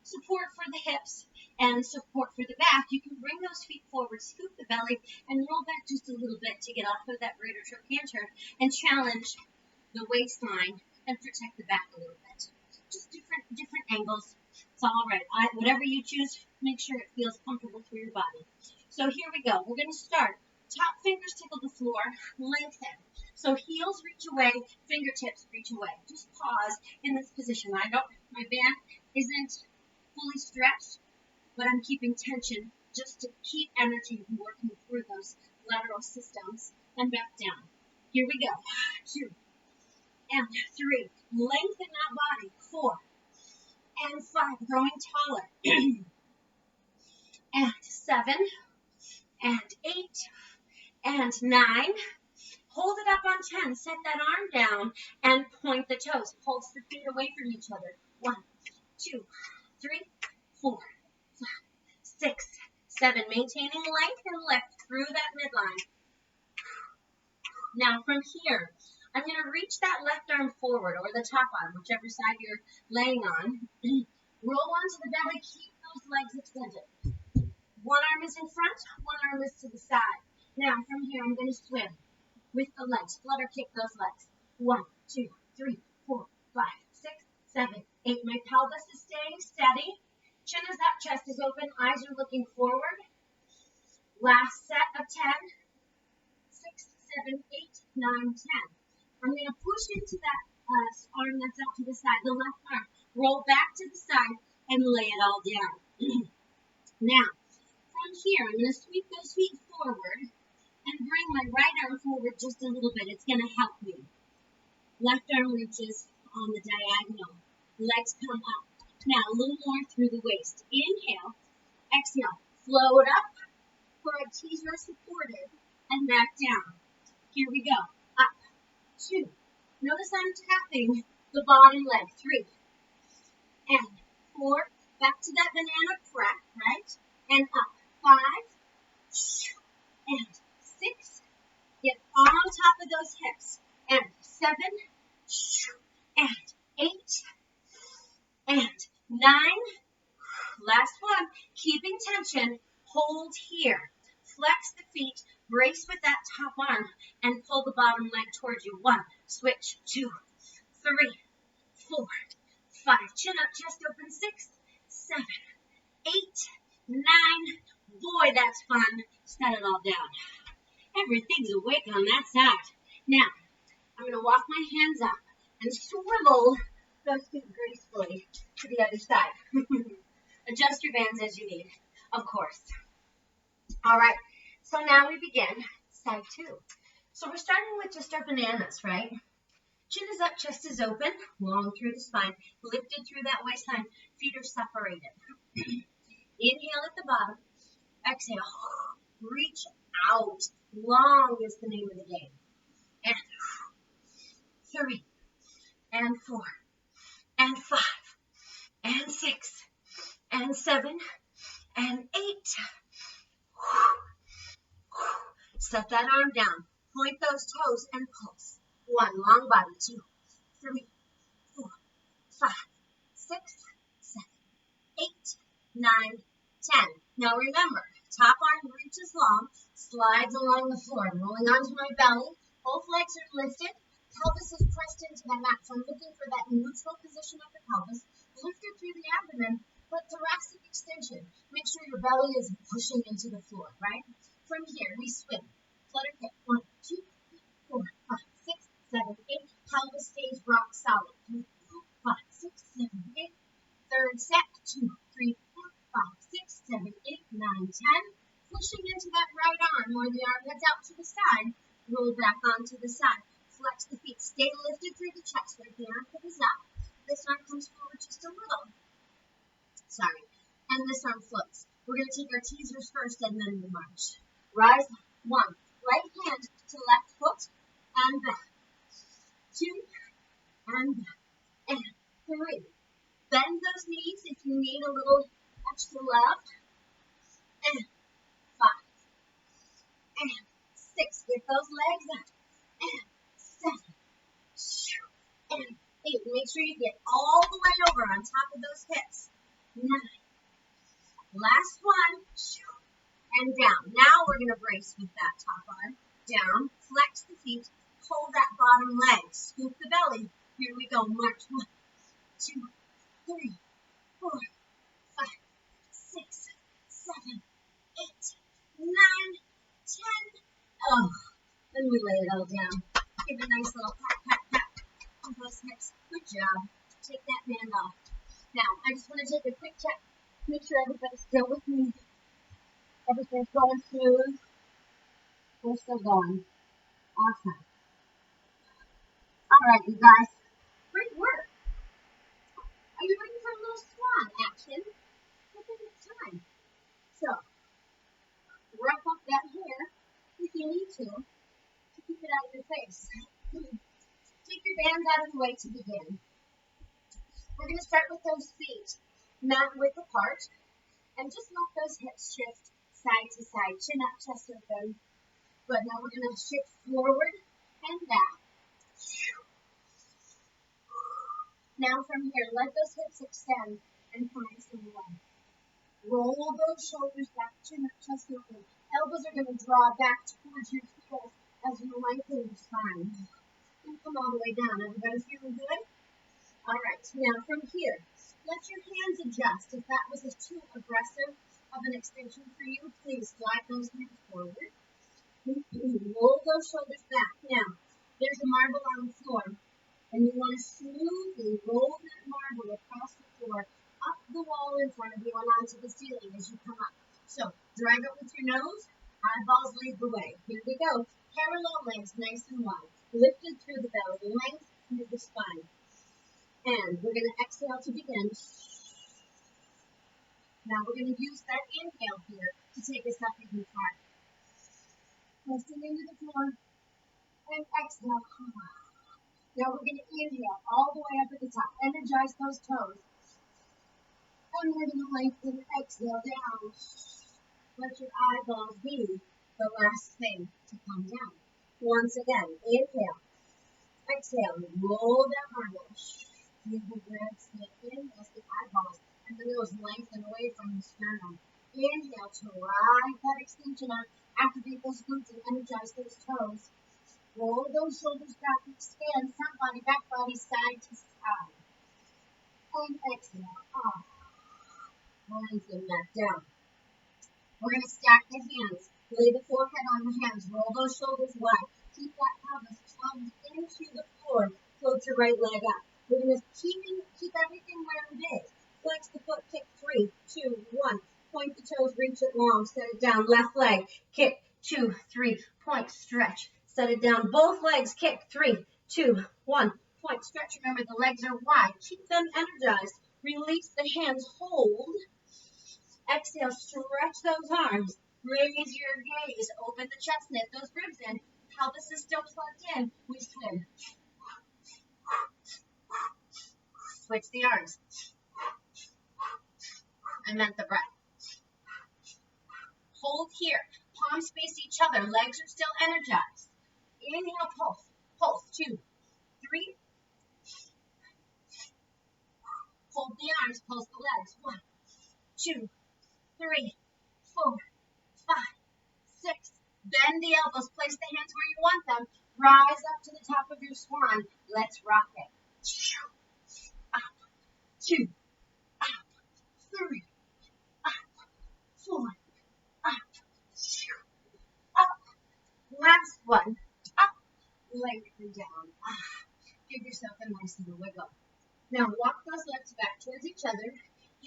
support for the hips and support for the back, you can bring those feet forward, scoop the belly, and roll back just a little bit to get off of that greater trochanter and challenge the waistline and protect the back a little bit. Just different angles. It's all right. Whatever you choose, make sure it feels comfortable for your body. So here we go. We're going to start. Top fingers tickle the floor, lengthen. So heels reach away, fingertips reach away. Just pause in this position. My band isn't fully stretched, but I'm keeping tension just to keep energy working through those lateral systems and back down. Here we go. 2 and 3. Lengthen that body. 4 and 5. Growing taller. And 7 and 8 and 9. Hold it up on 10. Set that arm down and point the toes. Pulse the feet away from each other. 1, 2, 3, 4, 5, 6, 7. Maintaining length and lift through that midline. Now from here, I'm going to reach that left arm forward or the top arm, whichever side you're laying on. Roll onto the belly. Keep those legs extended. One arm is in front, one arm is to the side. Now from here, I'm going to swim with the legs. Flutter kick those legs. 1, 2, 3, 4, 5, 6, 7, 8. My pelvis is staying steady. Chin is up, chest is open, eyes are looking forward. Last set of 10, 6, 7, 8, 9, 10. I'm going to push into that arm that's out to the side, the left arm. Roll back to the side and lay it all down. Now, from here, I'm going to sweep those feet forward and bring my right arm forward just a little bit. It's going to help me. Left arm reaches on the diagonal. Legs come up. Now, a little more through the waist. Inhale. Exhale. Float up for a teaser supported and back down. Here we go. Up. 2. Notice I'm tapping the bottom leg. 3. And 4. Back to that banana crack, right? And up. 5. And 6. Get on top of those hips. And 7. And 8. And 9. Last one. Keeping tension. Hold here. Flex the feet. Brace with that top arm. And pull the bottom leg towards you. 1. Switch. 2. 3. 4. 5. Chin up. Chest open. 6. 7. 8. 9. Boy, that's fun. Set it all down. Everything's awake on that side. Now, I'm going to walk my hands up and swivel those feet gracefully to the other side. Adjust your bands as you need, of course. All right, so now we begin side 2. So we're starting with just our bananas, right? Chin is up, chest is open, long through the spine, lifted through that waistline, feet are separated. Inhale at the bottom, exhale, reach out. Long is the name of the game. And 3, and 4, and 5, and 6, and 7, and 8. Set that arm down. Point those toes and pulse. 1, long body. 2, 3, 4, 5, 6, 7, 8, 9, 10. Now remember, top arm reaches long, slides along the floor. I'm rolling onto my belly. Both legs are lifted. Pelvis is pressed into the mat. So I'm looking for that neutral position of the pelvis. Lifted through the abdomen, but thoracic extension. Make sure your belly is pushing into the floor, right? From here, we swim. Flutter kick. 1, 2, 3, 4, 5, 6, 7, 8. Pelvis stays rock solid. 3, 7, 8. Third set, 2, 3, 4, 5, 6, 7, 8, 9, 10. Pushing into that right arm or the arm heads out to the side. Roll back onto the side. Flex the feet. Stay lifted through the chest. Right, the arm is up. This arm comes forward just a little. Sorry. And this arm floats. We're going to take our teasers first and then we'll march. Rise. 1. Right hand to left foot and back. 2 and back. And 3. Bend those knees if you need a little extra left. And 5. And 6. Get those legs up. And 7. And 8. Make sure you get all the way over on top of those hips. 9. Last one. And down. Now we're going to brace with that top arm. Down. Flex the feet. Pull that bottom leg. Scoop the belly. Here we go. March. 1, 2, 3, 4, 5, 6, 7, 8, 9, 10. Oh, then we lay it all down. Give a nice little pat, pat, pat on those hips. Good job. Take that band off. Now, I just want to take a quick check. Make sure everybody's still with me. Everything's going smooth. We're still going. Awesome. All right, you guys. Great work. Are you ready for a little swan action? I think it's time. So, rough up that hair if you need to keep it out of your face. Take your bands out of the way to begin. We're going to start with those feet mat width apart and just let those hips shift side to side, chin up, chest open. But now we're going to shift forward and back. Now from here, let those hips extend and find some length. Roll those shoulders back, chin up, chest open. Elbows are going to draw back towards your heels as you lengthen your spine. And come all the way down. Everybody feeling good? All right, now from here, let your hands adjust. If that was too aggressive of an extension for you, please slide those hands forward. Roll those shoulders back. Now, there's a marble on the floor, and you want to smoothly roll that marble across the floor, up the wall in front of you and onto the ceiling as you come up. So, drag up with your nose, eyeballs lead the way. Here we go. Parallel legs, nice and wide. Lifted through the belly, length through the spine. And we're going to exhale to begin. Now we're going to use that inhale here to take us up even farther. Pressing into the floor and exhale. Now we're going to inhale all the way up at the top. Energize those toes. And we're going to lengthen and exhale down. Let your eyeballs be the last thing to come down. Once again, inhale. Exhale. Roll that marble. Feel the breath stay in as the eyeballs and the nose lengthen away from the sternum. Inhale to ride that extension up. Activate those glutes and energize those toes. Roll those shoulders back, expand front body, back body, side to side. And exhale. Lengthen that down. We're going to stack the hands. Lay the forehead on the hands. Roll those shoulders wide. Keep that pelvis plugged into the floor. Float your right leg up. We're going to keep everything where it is. Flex the foot, kick 3, 2, 1. Point the toes, reach it long, set it down. Left leg, kick 2, 3, point, stretch. Set it down. Both legs, kick 3, 2, 1. Point, stretch. Remember, the legs are wide. Keep them energized. Release the hands, hold. Exhale, stretch those arms. Raise your gaze. Open the chest, knit those ribs in. Pelvis is still plugged in. We swim. Switch the arms. I meant the breath. Hold here. Palms face each other. Legs are still energized. Inhale, pulse. Pulse. 2, 3. Hold the arms. Pulse the legs. 1, 2, 3, 4, 5, 6. Bend the elbows. Place the hands where you want them. Rise up to the top of your swan. Let's rock it. Up. 2. Up. 3. Up. 4. Up. Up. Last one. Up. Lengthen down. Give yourself a nice little wiggle. Now walk those legs back towards each other.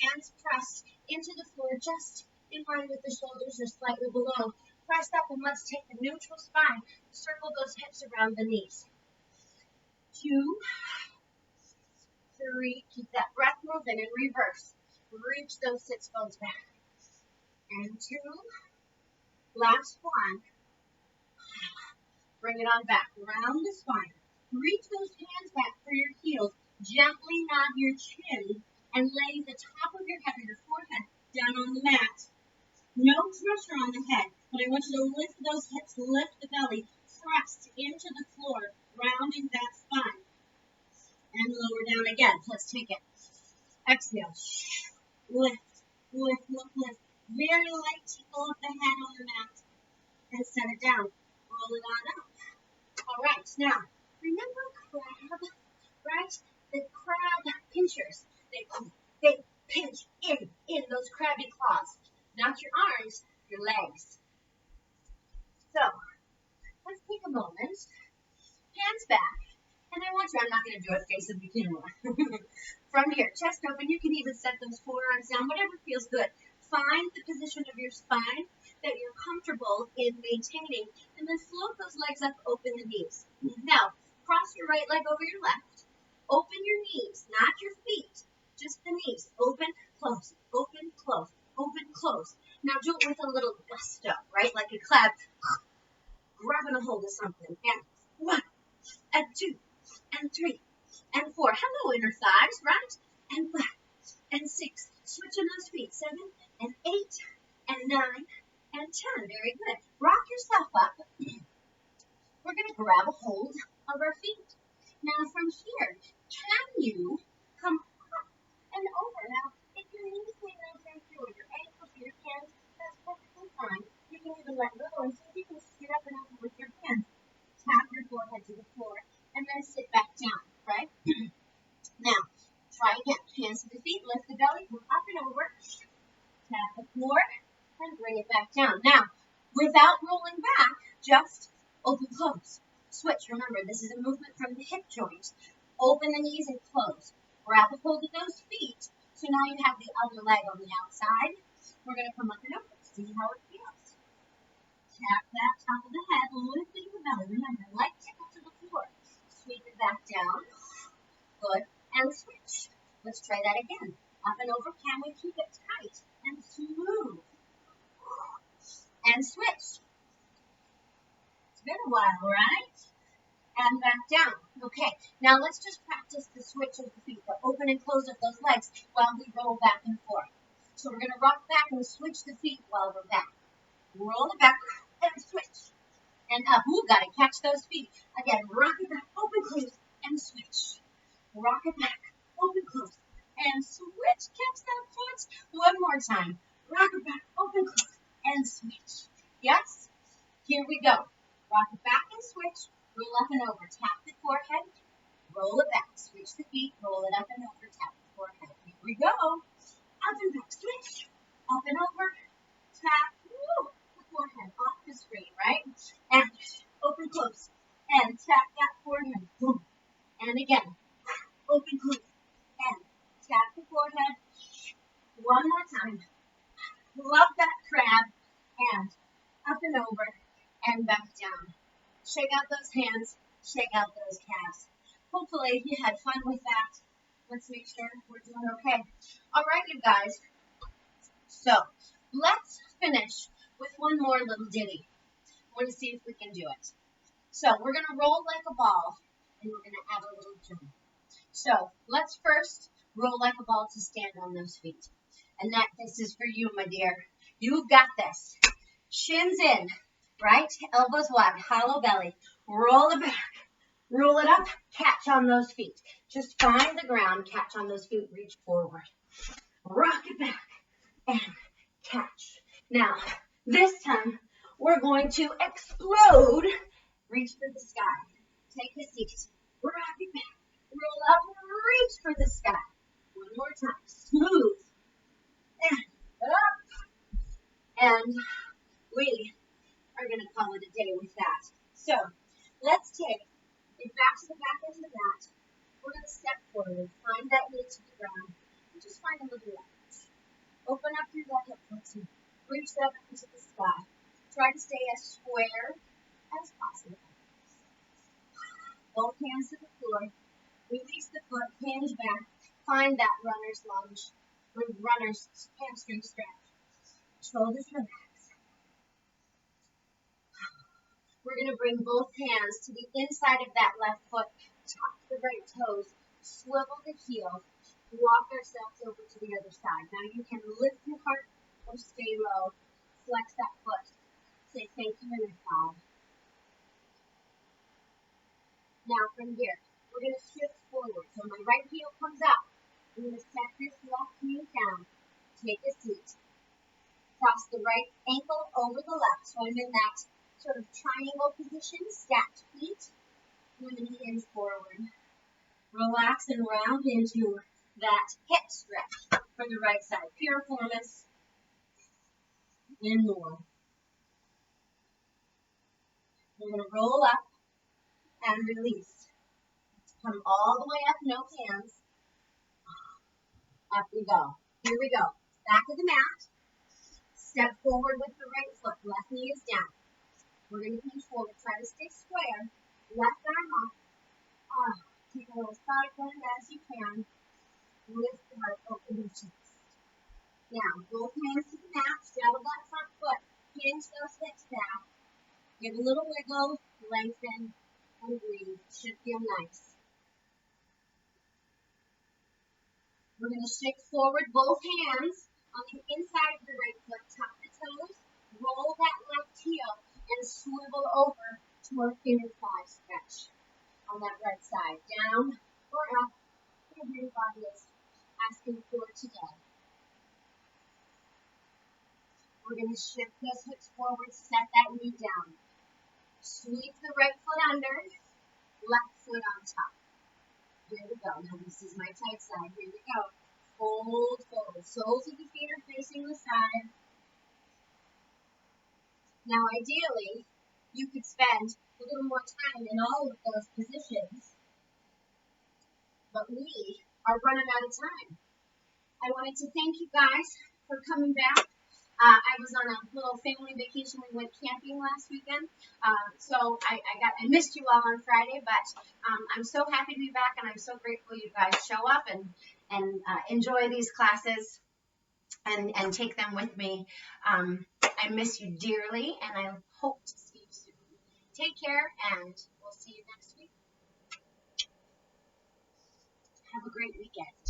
Hands pressed into the floor, just in line with the shoulders or slightly below. Press up and let's take the neutral spine. Circle those hips around the knees. 2, 3, keep that breath moving in reverse. Reach those sits bones back. And 2, last one. Bring it on back, round the spine. Reach those hands back for your heels. Gently nod your chin and lay the top of your head or your forehead down on the mat. No pressure on the head, but I want you to lift those hips, lift the belly, press into the floor, rounding that spine. And lower down again. Let's take it. Exhale. Lift, lift, lift, lift. Very light tickle of the head on the mat. And set it down. Roll it on up. All right. Now, remember crab, right? The crab pinchers. They pinch in those crabby claws. Not your arms, your legs. So, let's take a moment. Hands back. And I want you, I'm not going to do it facing the camera. From here, chest open, you can even set those forearms down, whatever feels good. Find the position of your spine that you're comfortable in maintaining, and then float those legs up, open the knees. Now, cross your right leg over your left. Open your knees, not your feet, just the knees. Open, close, open, close, open, close. Now do it with a little gusto, right? Like a clap, grabbing a hold of something. And 1, and 2, and 3, and 4. Hello, inner thighs, right? And 5, and 6. Switching those feet. 7, and 8, and 9, and 10. Very good. Rock yourself up. We're going to grab a hold of our feet. Now, from here, can you come up and over? Now, if your knees stay nice and through, your ankles, your hands, that's perfectly fine. You can even let go and see if you can sit up and over with your hands. Tap your forehead to the floor. And then sit back down, right? Now, try again. Hands to the feet, lift the belly, come up and over. Tap the floor, and bring it back down. Now, without rolling back, just open, close. Switch. Remember, this is a movement from the hip joint. Open the knees and close. Grab a hold of those feet. So now you have the other leg on the outside. We're going to come up and over. See how it feels. Tap that top of the head, lifting the belly. Remember, light tickle to the floor. Sweep it back down. Good. And switch. Let's try that again. Up and over. Can we keep it tight and smooth? And switch. It's been a while, right? And back down. Okay. Now let's just practice the switch of the feet, the open and close of those legs while we roll back and forth. So we're going to rock back and switch the feet while we're back. Roll it back and switch. And up. Ooh, got to catch those feet. Again, rock it back, open, close, and switch. Rock it back, open, close, and switch. Catch that foot. One more time. Rock it back, open, close, and switch. Yes? Here we go. Rock it back and switch. Roll up and over. Tap the forehead. Roll it back. Switch the feet. Roll it up and over. Tap the forehead. Here we go. Up and back. Switch. Up and over. Tap. Woo. Forehead off the screen, right? And open, close, and tap that forehead. Boom. And again, open, close, and tap the forehead. One more time. Love that crab. And up and over, and back down. Shake out those hands. Shake out those calves. Hopefully you had fun with that. Let's make sure we're doing okay. All right, you guys. So let's finish with one more little ditty. I want to see if we can do it. So we're going to roll like a ball, and we're going to add a little jump. So let's first roll like a ball to stand on those feet. And that this is for you, my dear. You've got this. Shins in, right? Elbows wide, hollow belly. Roll it back. Roll it up. Catch on those feet. Just find the ground. Catch on those feet. Reach forward. Rock it back. And catch. Now, this time, we're going to explode. Reach for the sky. Take a seat. Rock it back. Roll up. Reach for the sky. One more time. Smooth. And up. And we are going to call it a day with that. So, let's take it back to the back into the mat. We're going to step forward, find that knee to the ground, and just find a little leverage. Open up through that hip flexor. Reach that up into the sky. Try to stay as square as possible. Both hands to the floor. Release the foot, hinge back. Find that runner's lunge, or runner's hamstring stretch. Shoulders relax. We're going to bring both hands to the inside of that left foot, tuck the right toes, swivel the heel, walk ourselves over to the other side. Now you can lift your heart or stay low. Flex that foot. Say thank you and a bow. Now from here, we're going to shift forward. So my right heel comes up. I'm going to set this left knee down. Take a seat. Cross the right ankle over the left. So I'm in that sort of triangle position, stacked feet. I'm going to hinge forward. Relax and round into that hip stretch for the right side. Piriformis and more. We're going to roll up and release. Come all the way up, no hands. Up we go. Here we go. Back of the mat. Step forward with the right foot. Left knee is down. We're going to hinge forward. Try to stay square. Left arm up. Take a little side bend as you can. Lift the heart, open the chest. Now, both hands to the mat. Straddle that front foot. Hinge those hips back. Give a little wiggle. Lengthen and breathe. Should feel nice. We're going to shift forward, both hands on the inside of the right foot. Tuck the toes, roll that left heel, and swivel over to our inner thigh stretch on that right side. Down or up, whatever your body is asking for today. We're going to shift those hips forward, set that knee down. Sweep the right foot under, left foot on top. Here we go. Now this is my tight side. Here we go. Fold forward. Soles of the feet are facing the side. Now ideally, you could spend a little more time in all of those positions, but we are running out of time. I wanted to thank you guys for coming back. I was on a little family vacation. We went camping last weekend, so I missed you all on Friday, but I'm so happy to be back, and I'm so grateful you guys show up and enjoy these classes and take them with me. I miss you dearly, and I hope to see you soon. Take care, and we'll see you next week. Have a great weekend.